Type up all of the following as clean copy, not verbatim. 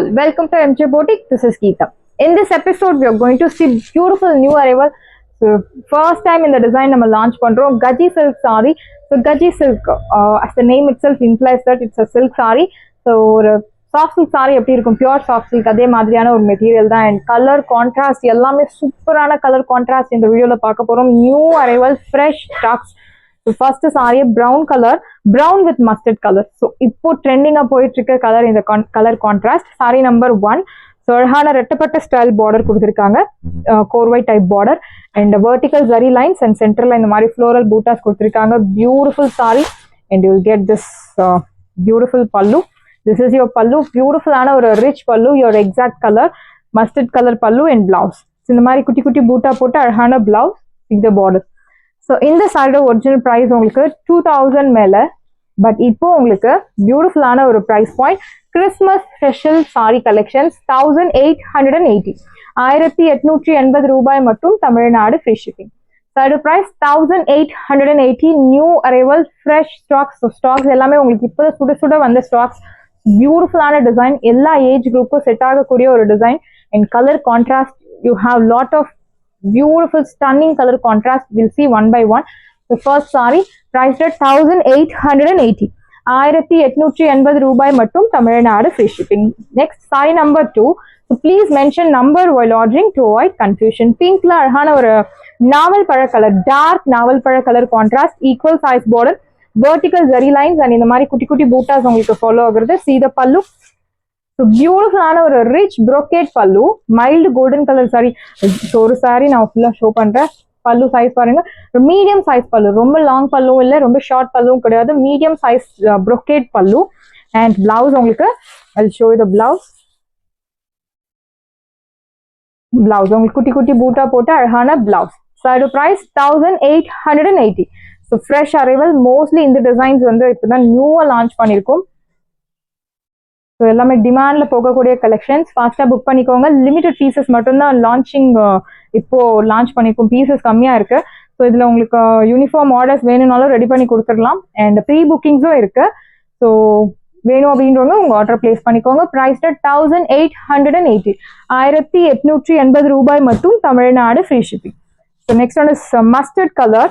all, welcome to MJ Boutique. This is Geeta. In this episode, we are going to see beautiful new arrival. So, first time in the design, we launch pandrom Gaji silk saree. So, Gaji silk, as the name itself implies that it's a silk saree. So, soft silk saree எப்படி இருக்கும் pure soft silk அதே மாதிரியான ஒரு material தான் and color contrast எல்லாமே சூப்பரான color contrast இந்த வீடியோல பார்க்க போறோம். New arrival, fresh stocks. So first saree brown color, brown with mustard color. So இப்போ ட்ரெண்டிங்கா போயிட்டு இருக்க கலர் இந்த colour contrast. saree number 1. So அழகான ரெட்டப்பட்ட ஸ்டைல் பார்டர் கொடுத்திருக்காங்க, கோர்வை type border and vertical zari lines and central இந்த மாதிரி floral bootas கொடுத்திருக்காங்க. Beautiful saree and you will get this beautiful pallu. This is your pallu, beautiful ஆன ஒரு rich pallu, your exact color, mustard color pallu and blouse. So இந்த மாதிரி குட்டி குட்டி பூட்டா போட்டு அழகான blouse with the border. So இந்த சாரியோட ஒரிஜினல் பிரைஸ் உங்களுக்கு 2000 மேல, பட் இப்போ உங்களுக்கு பியூட்டிஃபுல்லான ஒரு price point. Christmas special sari collections 1880, 1880 ரூபாய் மற்றும் தமிழ்நாடு ஃப்ரீ ஷிப்பிங். சாரியோட price 1880, new arrival, fresh stocks. Stocks எல்லாமே உங்களுக்கு இப்போ சுட சுட வந்த ஸ்டாக்ஸ். பியூட்டிஃபுல்லான டிசைன், எல்லா ஏஜ் குரூப்புக்கும் செட் ஆகக்கூடிய ஒரு design and colour contrast. You have lot of beautiful stunning color contrast. We'll see one by one. The first saree priced at 1880, 1880 ரூபாய் மற்றும் Tamil Nadu free shipping. Next saree number 2. So please mention number while ordering to avoid confusion. Pinkல அழகான ஒரு நாவல் பழ colour, dark நாவல் பழ colour contrast, equal size border, vertical zari lines and இந்த மாதிரி குட்டி குட்டி பூட்டாஸ் உங்களுக்கு ஃபாலோ ஆகுறது. See the pallu. So beautiful ஆன ஒரு ரிச் brocade பல்லு, மைல்டு கோல்டன் கலர் சாரி. ஒரு சாரி நான் ஃபுல்லா ஷோ பண்றேன். பல்லு சைஸ் பாருங்க, மீடியம் சைஸ் பல்லு, ரொம்ப லாங் பல்லும் இல்லை, ரொம்ப ஷார்ட் பல்லும் கிடையாது, medium size brocade pallu. And blouse உங்களுக்கு I'll show you the blouse. Blouse உங்களுக்கு குட்டி குட்டி பூட்டா போட்டு அழகான blouse. Sari price 1880. So fresh arrival, mostly இந்த டிசைன்ஸ் வந்து இப்போதான் நியூவா லான்ச் பண்ணியிருக்கோம். ஸோ எல்லாமே டிமாண்ட்ல போகக்கூடிய கலெக்ஷன்ஸ், ஃபாஸ்டா புக் பண்ணிக்கோங்க. லிமிடெட் பீசஸ் மட்டும்தான் லான்ச்சிங், இப்போ லான்ச் பண்ணிருக்கோம், பீசஸ் கம்மியா இருக்கு. ஸோ இதுல உங்களுக்கு யூனிஃபார்ம் ஆர்டர்ஸ் வேணும்னாலும் ரெடி பண்ணி கொடுத்துடலாம் அண்ட் ப்ரீ புக்கிங்ஸும் இருக்கு. ஸோ வேணும் அப்படின்றவங்க உங்க ஆர்டர் பிளேஸ் பண்ணிக்கோங்க. பிரைஸ் 1880, 1880 ரூபாய் மற்றும் Tamil Nadu free shipping. So next one is mustard colour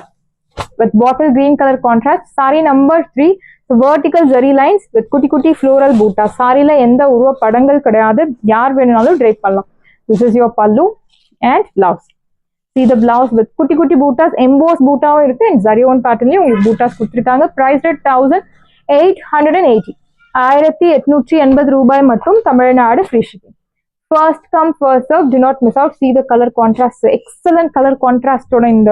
with bottle green color contrast. Saree number 3. So vertical zari lines with குட்டி குட்டி floral bootas. சாரில எந்த உருவ படங்கள் கிடையாது, யார் வேணும்னாலும் drape பண்ணலாம். This is your pallu and blouse. See the blouse with குட்டி குட்டி bootas, embossed bootaவும் இருக்கு and zari on patternலயும் உங்களுக்கு bootas கொடுத்திருக்காங்க. Priced at 1880, 1880 ரூபாய் மற்றும் Tamil Nadu free shipping. First come first serve, do not miss out. See the color contrast, excellent color contrast ஓட இந்த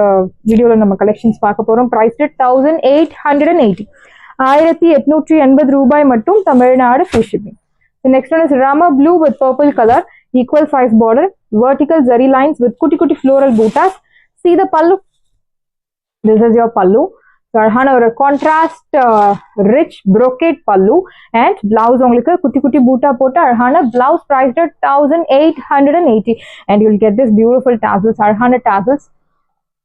வீடியோல நம்ம கலெக்ஷன்ஸ் பார்க்க போறோம். Priced at 1880, 1880 ரூபாய் மற்றும் Tamil Nadu free shipping. The next one is Rama blue with purple color, equal size border, vertical zari lines with kutti kutti floral bootas. See the pallu. This is your pallu. அழகான ஒரு contrast rich brocade pallu and blouse உங்களுக்கு குட்டி குட்டி பூட்டா போட்டு அழகான blouse. Priced 1880 and you'll get this beautiful tassels, அழகான tassels,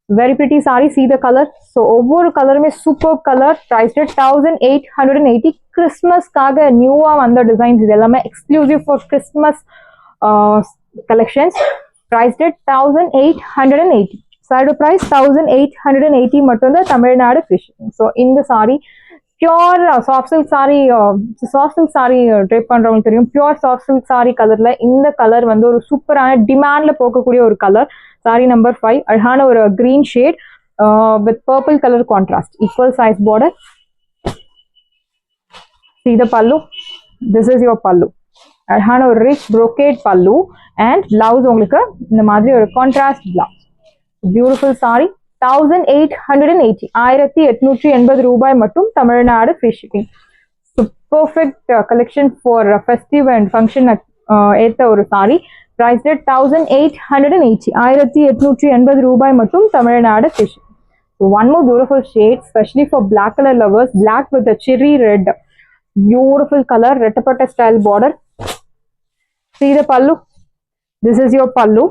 very pretty saree. See the color. So ஒவ்வொரு கலருமே சூப்பர் கலர். பிரைஸ்ட் 1880. கிறிஸ்மஸ்க்காக நியூவா வந்த டிசைன்ஸ், இது எல்லாமே exclusive for Christmas collections. Priced 1880. Sari price 1880 மட்டும் தான் தமிழ்நாடு ஃப்ரீ ஷிப்பிங். ஸோ இந்த sari pure soft silk sari, soft silk sari drape பண்றவங்களுக்கு தெரியும். பியோர் சாஃப்ட் சில்க் சாரி கலர்ல இந்த கலர் வந்து ஒரு சூப்பரான டிமாண்ட்ல போகக்கூடிய ஒரு கலர். சாரி நம்பர் 5, அழகான ஒரு green shade with purple colour contrast, equal size border. See the pallu. This is your pallu. அழகான ஒரு rich brocade pallu and blouse உங்களுக்கு இந்த மாதிரி ஒரு கான்ட்ராஸ்ட் பிளவுஸ். பியூட்டிஃபுல் சாரி 1880, 1880 ரூபாய் மற்றும் Tamil Nadu free shipping. Perfect collection for festive and function ஏற்ற ஒரு சாரி. பிரைஸ் 1880, 1880 ரூபாய் மற்றும் Tamil Nadu free shipping. One more beautiful shade, specially for black colour lovers, black with cherry red, beautiful colour, ரெட்டப்பட்ட style border. See the pallu. This is your pallu.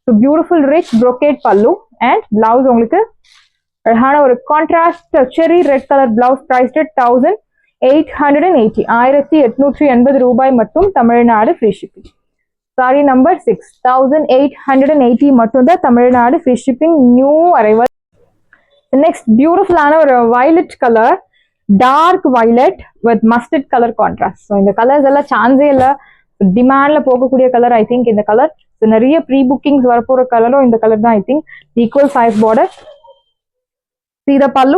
So beautiful rich brocade pallu and blouse உங்களுக்கு அழகான ஒரு contrast செரி red colour blouse. Priced 1880. 1880 1880 ரூபாய் மட்டும் Tamil Nadu free shipping. Sari number 6 1880 மட்டும் தான் Tamil Nadu free shipping. New arrival. Next பியூட்டிஃபுல்லான ஒரு violet colour, dark violet with mustard colour contrast. So இந்த கலர்ஸ் எல்லாம் சான்ஸே இல்லை, டிமாண்ட்ல போகக்கூடிய கலர் ஐ திங்க் இந்த கலர். ஸோ நிறைய ப்ரீ புக்கிங்ஸ் வரப்போற கலரும் இந்த கலர் தான் I think. Equal size border. See the pallu,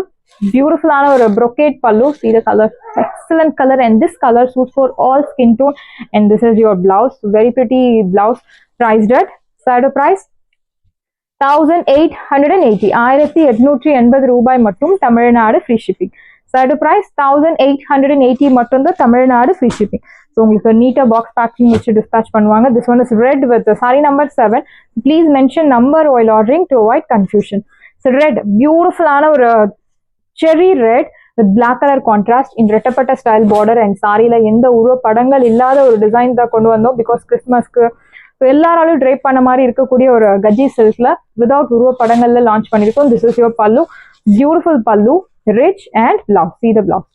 beautiful or brocade pallu. See the color, excellent color, and this color suits for all skin tone. And this is your blouse, very pretty blouse. Priced at side price 1880 1880 ரூபாய் மட்டும் Tamil Nadu free shipping. Side price 1880 மட்டும் தான் Tamil Nadu free shipping. So உங்களுக்கு நீட்டா box packing வச்சு dispatch பண்ணுவாங்க. This one is red with sari number 7. Please mention number while ordering to avoid confusion. So red, பியூட்டிஃபுல்லான ஒரு cherry red with black colour contrast in ரெட்டப்பட்ட style border. And சாரியில எந்த உருவ படங்கள் இல்லாத ஒரு டிசைன் தான் கொண்டு வந்தோம். பிகாஸ் கிறிஸ்மஸ்க்கு எல்லாராலும் ட்ரைப் பண்ண மாதிரி இருக்கக்கூடிய ஒரு கஜி சில்க்ல வித்வுட் உருவ படங்கள்ல லான்ச் பண்ணிருக்கோம். This is your pallu, beautiful pallu, rich and blouse. See the blouse.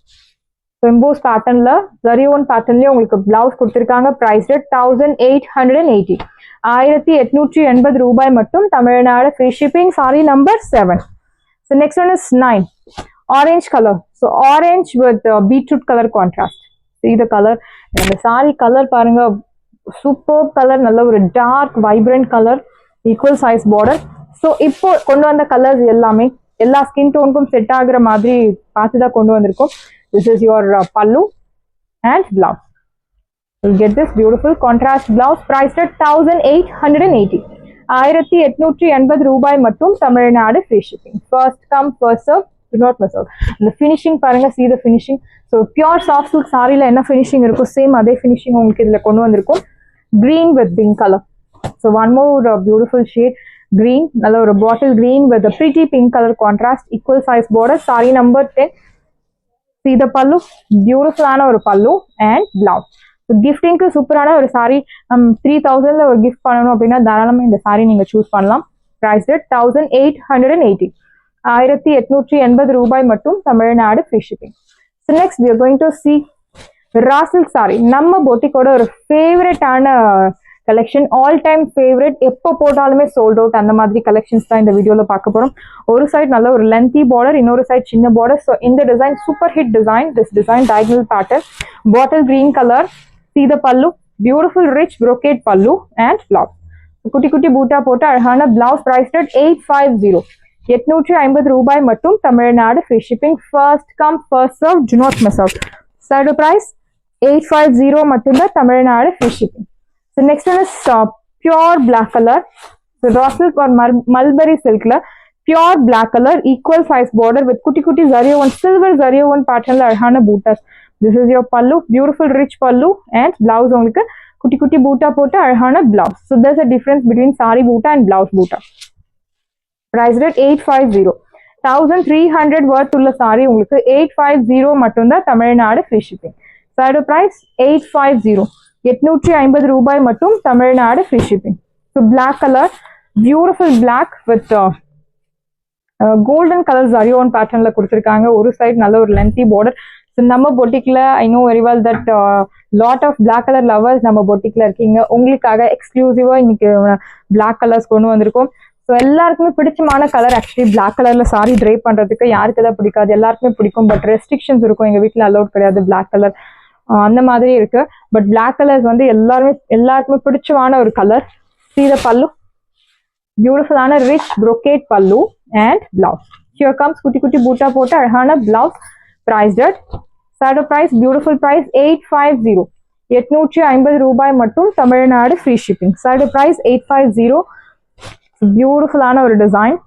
So emboss பேட்டர்ன்ல ஜரியோன் பேட்டர்ன்லயே உங்களுக்கு பிளவுஸ் கொடுத்திருக்காங்க. பிரைஸ் 1880 1880 ரூபாய் மட்டும் Tamil Nadu free shipping. Sari number 7. So next one is 9. Orange color. So orange with beetroot color contrast. See the color. இந்த sari colour பாருங்க, super colour, நல்ல ஒரு dark vibrant colour, equal size border. So இப்போ கொண்டு வந்த கலர்ஸ் எல்லாமே எல்லா ஸ்கின் டோனுக்கும் செட் ஆகுற மாதிரி பார்த்து தான் கொண்டு வந்திருக்கோம். This is your pallu and blouse. You'll get this beautiful contrast blouse priced at 1880 1880 ரூபாய் மட்டும் Tamil Nadu free shipping. First come first serve, do not miss out. இந்த ஃபினிஷிங் பாருங்க, see the finishing. So pure soft silk சாரியில என்ன finishing இருக்கும் same அதே finishing உங்களுக்கு இதுல கொண்டு வந்திருக்கும். green with pink color. So one more beautiful shade, green, நல்ல ஒரு bottle green with a pretty pink color contrast, equal size border. Saree number 10. See the pallu, beautiful ஆன ஒரு pallu and blouse. So giftingக்கு சூப்பரான ஒரு saree 3000ல ஒரு gift பண்ணணும் அப்படின்னா தாராளமா இந்த saree நீங்க சூஸ் பண்ணலாம். Priced at 1880 1880 ரூபாய் மட்டும் Tamil Nadu free shipping. So next we are going to see raw silk saree. நம்ம பொட்டிக்கோட ஒரு ஃபேவரட்டான கலெக்ஷன், ஆல் டைம் ஃபேவரட், எப்போ போட்டாலுமே சோல்ட் அவுட் அந்த மாதிரி கலெக்ஷன்ஸ் தான் இந்த வீடியோல பார்க்க போறோம். ஒரு சைடு நல்ல ஒரு லென்த்தி பார்டர், இன்னொரு சைடு சின்ன பார்டர். ஸோ இந்த design super hit design. This design diagonal pattern, bottle green color. See the pallu, beautiful rich brocade pallu and blouse. குட்டி குட்டி பூட்டா போட்டு அழகான பிளவுஸ். பிரைஸ்ட் at 850 850 ரூபாய் மட்டும் Tamil Nadu free shipping. First come first serve, do not miss out. Side price 850 மட்டும்தான் Tamil Nadu free shipping. So next one is pure black color. So raw silk or mulberry silk la pure black color, equal size border with kutti kutti zariyon silver zariyon pattern la arhana bootas. This is your pallu, beautiful rich pallu and blouse ungalku kutti kutti boota potta arhana blouse. So there's a difference between sari boota and blouse boota. Priced at 850 1300 worth ulla sari ungalku 850 mattum da Tamil Nadu free shipping. Side price 850 850 ரூபாய் மட்டும் Tamil Nadu free shipping. So black colour, beautiful black with golden colour ஜரியோன் பேட்டர்ன்ல கொடுத்துருக்காங்க. ஒரு side நல்ல ஒரு lengthy border. So நம்ம பொட்டிக்ல I know very well that lot of black colour lovers நம்ம பொட்டிக்ல இருக்கீங்க. உங்களுக்காக எக்ஸ்க்ளூசிவா இன்னைக்கு பிளாக் கலர்ஸ் கொண்டு வந்திருக்கோம். ஸோ எல்லாருக்குமே பிடிச்சமான கலர். ஆக்சுவலி பிளாக் கலர்ல சாரி ட்ரைப் பண்றதுக்கு யாருக்கு தான் பிடிக்காது, எல்லாருக்குமே பிடிக்கும். பட் ரெஸ்ட்ரிக்ஷன்ஸ் இருக்கும், எங்க வீட்டில் அலோட் கிடையாது பிளாக் கலர் அந்த மாதிரி இருக்கு. பட் பிளாக் கலர்ஸ் வந்து எல்லாருக்குமே பிடிச்சமான ஒரு கலர். See the pallu, பியூட்டிஃபுல்லான rich brocade pallu and blouse. Here comes குட்டி குட்டி பூட்டா போட்டு அழகான blouse. Priced at side price, beautiful price 850 850 ரூபாய் மட்டும் Tamil Nadu free shipping. Side price 850. பியூட்டிஃபுல்லான ஒரு டிசைன்.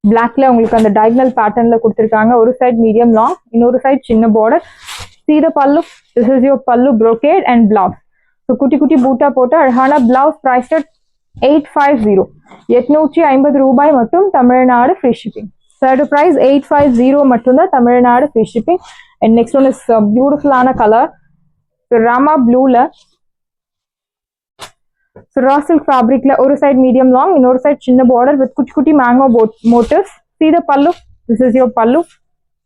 பிளாக்ல உங்களுக்கு அந்த diagonal பேட்டர்ன்ல கொடுத்துருக்காங்க. ஒரு சைடு மீடியம் லாங், இன்னொரு சைடு சின்ன border. See the pallu, this is your pallu brocade and blouse. So kutti kutti boota போட்டு அழகான blouse. priced at 850 850 ரூபாய் மட்டும் Tamil Nadu free shipping. Third price 850 மட்டும் தான் Tamil Nadu free shipping. And next one is beautiful ஆன கலர், ராமா ப்ளூல. So raw silk fabricல ஒரு சைடு மீடியம் லாங், இன்னொரு சைடு சின்ன பார்டர் with குட்டி குட்டி mango motifs. See the pallu, this is your pallu.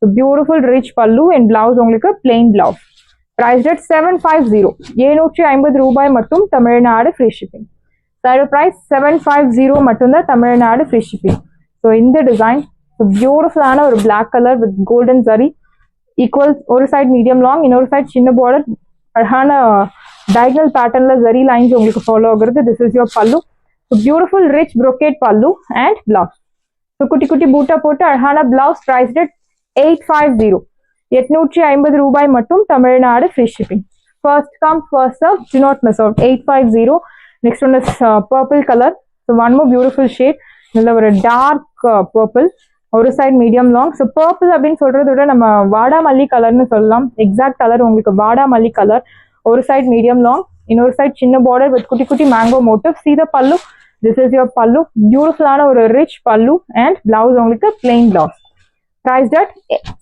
So beautiful rich pallu and blouse உங்களுக்கு plain blouse. Priced at 750. 750 ரூபாய் மட்டும் Tamil Nadu free shipping. Side price 750 மட்டும் தான் தமிழ்நாடு free shipping. So இந்த design so beautiful ஆன ஒரு black color with golden zari equal ஒரு side medium long இன்னொரு side சின்ன border அழகான diagonal patternல zari lines உங்களுக்கு follow ஆகுறது. This is your pallu. So beautiful rich brocade pallu and blouse. So குட்டி குட்டி பூட்டா போட்டு அழகான blouse priced at 850. 850 ரூபாய் மட்டும் Tamil Nadu free shipping. First come first serve, do not miss out. 850. Next one is purple color. So one more beautiful shade. நல்ல ஒரு dark purple. ஒரு side medium long. So purple அப்படின்னு சொல்றத விட நம்ம வாடாமல்லி கலர்னு சொல்லலாம். எக்ஸாக்ட் கலர் உங்களுக்கு வாடாமல்லி கலர். ஒரு சைடு மீடியம் லாங், இன்னொரு சைடு சின்ன பார்டர் வித் குட்டி குட்டி mango motive. See the pallu. This is your pallu. பியூட்டிஃபுல்லான ஒரு ரிச் pallu and blouse உங்களுக்கு plain blouse. Priced at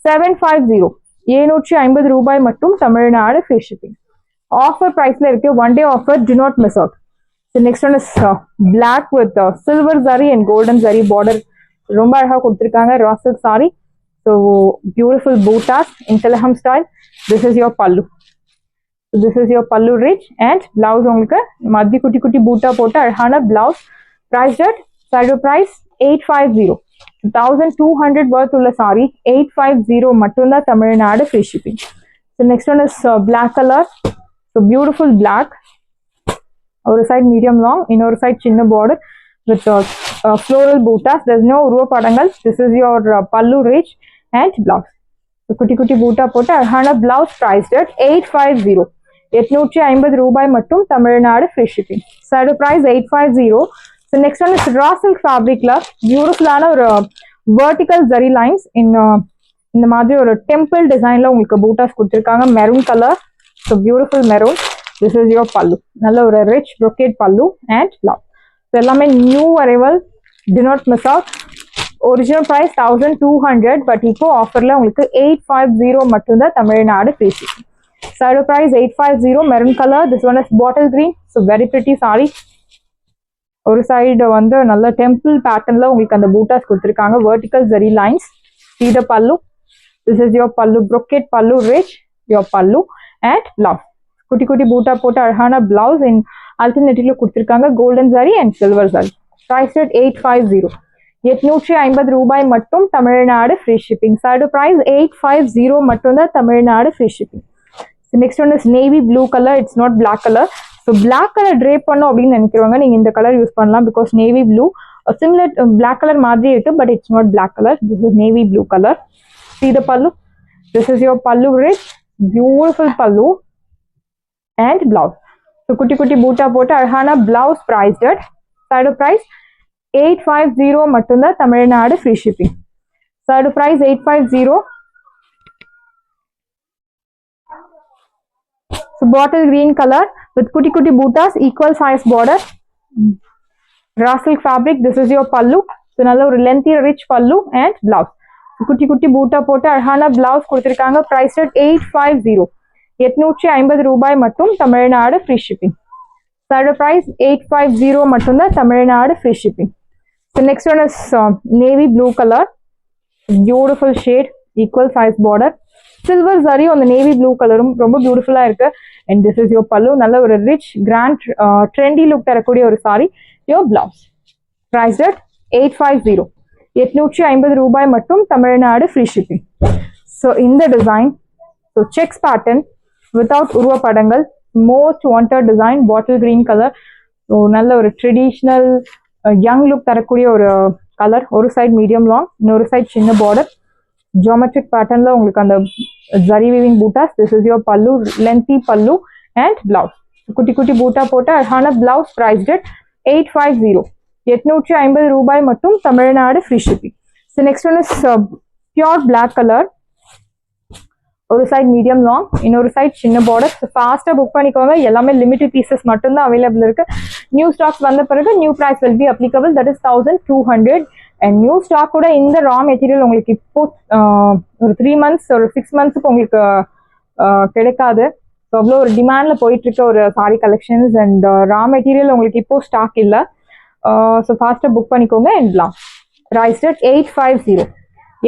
750. 750 ரூபாய் மட்டும் தமிழ்நாடு free shipping. ஆஃபர் பிரைஸ்ல இருக்கு. One day offer, do not miss out. The next one is black with silver zari and golden zari border. ரொம்ப அழகா கொடுத்திருக்காங்க. raw silk saree. So beautiful bootas in Teleham style. This is your pallu. So this is your pallu rich and blouse உங்களுக்கு மத்தி குட்டி குட்டி பூட்டா போட்டு அழகான blouse. Priced at side price 850. 1200 worth உள்ள saree 850 மட்டும் தான் Tamil Nadu free shipping. So next one is black color. So beautiful black. ஒரு side medium long, இன்னொரு side சின்ன border with floral bootas. There's no உருவ படங்கள். This is your pallu rich and blouse. So குட்டி குட்டி பூட்டா போட்டு அழகான blouse priced at 850. 850 ரூபாய் மட்டும் Tamil Nadu free shipping. Side price 850. So next one is raw silk fabricல பியூட்டிஃபுல்லான ஒரு vertical zari lines இந்த மாதிரி ஒரு temple designல உங்களுக்கு பூட்டாஸ் கொடுத்திருக்காங்க. Maroon colour. So beautiful maroon. This is your pallu. நல்ல ஒரு rich brocade pallu and blouse. So எல்லாமே new arrival, do not miss out. Original price 1200 but இப்போ ஆஃபர்ல உங்களுக்கு 850 மட்டும் தான் Tamil Nadu free shipping. Side price 850. maroon color. This one is bottle green. So very pretty saree. ஒரு side வந்து நல்ல temple பேட்டர்ன்ல உங்களுக்கு அந்த பூட்டாஸ் கொடுத்திருக்காங்க. vertical zari lines. See the pallu. This is your pallu, brocade pallu rich, your pallu and blouse. குட்டி குட்டி பூட்டா போட்டு அழகான blouse in alternately கொடுத்திருக்காங்க. golden zari and silver zari. Priced at 850. 850 ரூபாய் மட்டும் Tamil Nadu free shipping. Side price 850 மட்டும் தான் Tamil Nadu free shipping. So next one is navy blue color. It's not black color. So black color drape பண்ணோம் அப்படின்னு நினைக்கிறவங்க நீங்க இந்த கலர் யூஸ் பண்ணலாம். because navy blue similar black color மாதிரி இருக்கு but it's not black color. This is navy blue color. See the pallu. This is your pallu rich, beautiful pallu and blouse. So குட்டி குட்டி பூட்டா போட்டு அழகான blouse priced at side price 850 மட்டும் தான் Tamil Nadu free shipping. Side price 850. So bottle green color with kutti kutti bootas, equal size border. Raw silk fabric. This is your pallu. So nalla or lengthy rich pallu and blouse. So kutti kutti boota போட்டு அழகான blouse கொடுத்திருக்காங்க. Priced at 850. 850 ரூபாய் மட்டும் Tamil Nadu free shipping. Side price 850 மட்டும் தான் Tamil Nadu free shipping. So next one is navy blue color. Beautiful shade, equal size border. Silver zari on the navy blue color ரொம்ப பியூட்டிஃபுல்லா இருக்கு. And this is your pallu. நல்ல ஒரு rich grand trendy look தரக்கூடிய ஒரு saree. Your blouse priced at 850. 850 ரூபாய் மட்டும் Tamil Nadu free shipping. So in the design, so checks pattern without உருவ படங்கள், most wanted design, bottle green color. So நல்ல ஒரு traditional young look தரக்கூடிய ஒரு color. ஒரு side medium long, இன்னொரு side சின்ன border. Geometric pattern la உங்களுக்கு அந்த zari weaving bootas. This is your pallu, lengthy pallu and blouse. குட்டி குட்டி பூட்டா போட்டு அழகான blouse priced at 850. 850 ரூபாய் மட்டும் Tamil Nadu free shipping. So next one is pure black color. ஒரு side medium long, இன்னொரு side சின்ன border. So fast புக் பண்ணிக்கோங்க. எல்லாமே limited pieces மட்டும் தான் available இருக்கு. New stocks வந்த பிறகு new price will be applicable. That is 1200. And new stock கூட இந்த raw material உங்களுக்கு இப்போ ஒரு 3 months ஒரு 6 monthsக்கு உங்களுக்கு கிடைக்காது. ஸோ அவ்வளோ ஒரு டிமாண்ட்ல போயிட்டு இருக்க ஒரு sorry collections and raw material உங்களுக்கு இப்போ ஸ்டாக் இல்லை. ஸோ ஃபாஸ்ட்டாக புக் பண்ணிக்கோங்க. And blouse priced at 850.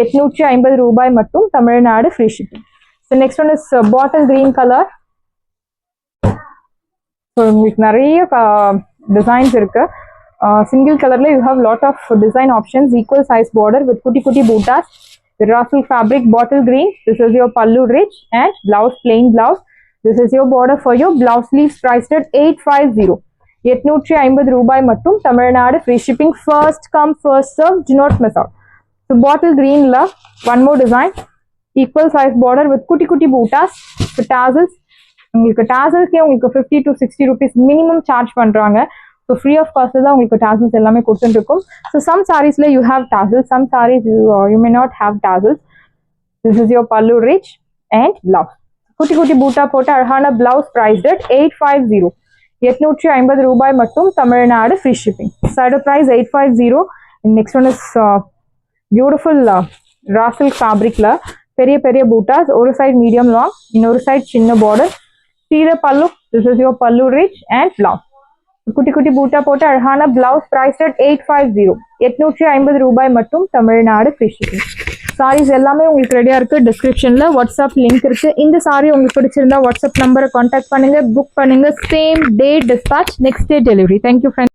850 ரூபாய் மட்டும், Tamil Nadu free shipping. So next one is bottle green colour. So உங்களுக்கு நிறைய டிசைன்ஸ் இருக்கு. சிங்கிள் கலர்ல you have lot of design options. Equal size border with குட்டி குட்டி buttas. Raffle fabric bottle green. This is your pallu rich and blouse plain blouse. This is your border for your blouse sleeves priced at 850. 850 ரூபாய் மட்டும், Tamil Nadu free shipping. First come first serve, do not miss out. So bottle greenல one more design. Equal size border with குட்டி குட்டி buttas. So tassels. உங்களுக்கு tasselsக்கே உங்களுக்கு 50 to 60 rupees minimum charge பண்றாங்க. So free of cost தான் உங்களுக்கு tassels எல்லாமே கொடுத்துருக்கும். ஸோ சம் சாரீஸ்ல you have tassels, some saris you may not have tassels. This is your pallu rich and blouse. குட்டி குட்டி பூட்டா போட்டு அழகான பிளவுஸ் பிரைஸ்ட் அட் 850. 850 ரூபாய் மட்டும், Tamil Nadu free shipping. Side price 850. Next one is beautiful ராசல் ஃபேப்ரிக்ல பெரிய பெரிய பூட்டாஸ். ஒரு சைடு மீடியம் லாங், இன்னொரு சைடு சின்ன பார்டர். சீத பல்லு. This is your pallu rich and blouse. குட்டி குட்டி பூட்டா போட்டு அழகான பிளவுஸ் பிரைஸ் அட் 850. 850 ரூபாய் மட்டும், தமிழ்நாடு ஃப்ரீ ஷிப்பிங். சாரீஸ் எல்லாமே உங்களுக்கு ரெடியா இருக்கு. டிஸ்கிரிப்ஷன்ல வாட்ஸ்அப் லிங்க் இருக்கு. இந்த சாரி உங்களுக்கு பிடிச்சிருந்தா வாட்ஸ்அப் நம்பரை கான்டாக்ட் பண்ணுங்க, புக் பண்ணுங்க. Same day dispatch, next day delivery. Thank you friends.